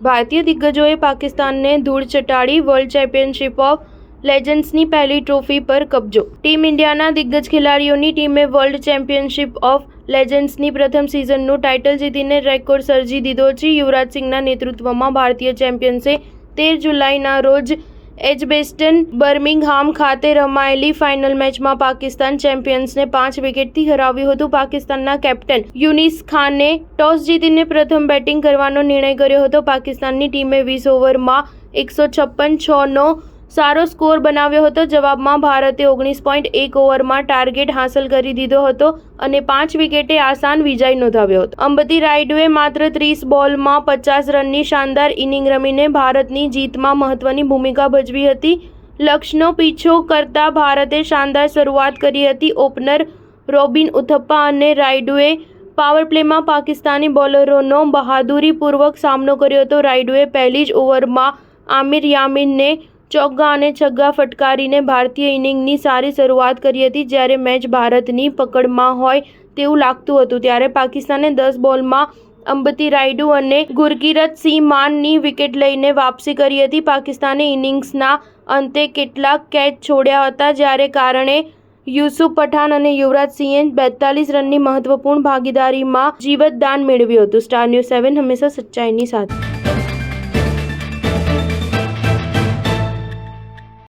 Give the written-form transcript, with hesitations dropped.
ભારતીય દિગ્ગજોએ પાકિસ્તાનને ધૂળ ચટાડી વર્લ્ડ ચેમ્પિયનશિપ ઓફ લેજન્ડ્સની પહેલી ટ્રોફી પર કબજો. ટીમ ઇન્ડિયાના દિગ્ગજ ખેલાડીઓની ટીમે વર્લ્ડ ચેમ્પિયનશિપ ઓફ લેજન્ડ્સની પ્રથમ સિઝનનું ટાઇટલ જીતીને રેકોર્ડ સર્જી દીધો છે. યુવરાજ સિંહના નેતૃત્વમાં ભારતીય ચેમ્પિયન્સે 13 જુલાઈના રોજ એજબેસ્ટન બર્મિંગહામ ખાતે રમાયેલી ફાઇનલ મેચમાં પાકિસ્તાન ચેમ્પિયન્સને 5 વિકેટથી હરાવ્યું હતું. પાકિસ્તાનના કેપ્ટન યુનિસ ખાને ટોસ જીતીને પ્રથમ બેટિંગ કરવાનો નિર્ણય કર્યો હતો. પાકિસ્તાનની ટીમે 20 ઓવરમાં 156 નો સારો સ્કોર બનાવ્યો હતો. જવાબમાં ભારતે 19.1 ઓવરમાં ટાર્ગેટ હાંસલ કરી દીધો હતો અને 5 વિકેટે આસાન વિજય નોંધાવ્યો હતો. અંબતી રાયડુએ માત્ર 30 બોલમાં 50 રનની શાનદાર ઇનિંગ રમીને ભારતની જીતમાં મહત્વની ભૂમિકા ભજવી હતી. લક્ષ્યનો પીછો કરતા ભારતે શાનદાર શરૂઆત કરી હતી. ઓપનર રોબિન ઉથપ્પા અને રાયડુએ પાવર પ્લેમાં પાકિસ્તાની બોલરોનો બહાદુરીપૂર્વક સામનો કર્યો હતો. રાયડુએ પહેલી જ ઓવરમાં આમિર યામીનને ચોગ્ગા અને છગ્ગા ફટકારીને ભારતીય ઇનિંગની સારી શરૂઆત કરી હતી. જ્યારે મેચ ભારતની પકડમાં હોય તેવું લાગતું હતું ત્યારે પાકિસ્તાને 10 બોલમાં અંબતી રાયડુ અને ગુરકીરત સિંહ માનની વિકેટ લઈને વાપસી કરી હતી. પાકિસ્તાને ઇનિંગ્સના અંતે કેટલાક કેચ છોડ્યા હતા જ્યારે કારણે યુસુફ પઠાણ અને યુવરાજ સિંહે 42 રનની મહત્વપૂર્ણ ભાગીદારીમાં જીવતદાન મેળવ્યું હતું. સ્ટાર ન્યૂઝ 7 હંમેશા સચ્ચાઈની સાથે.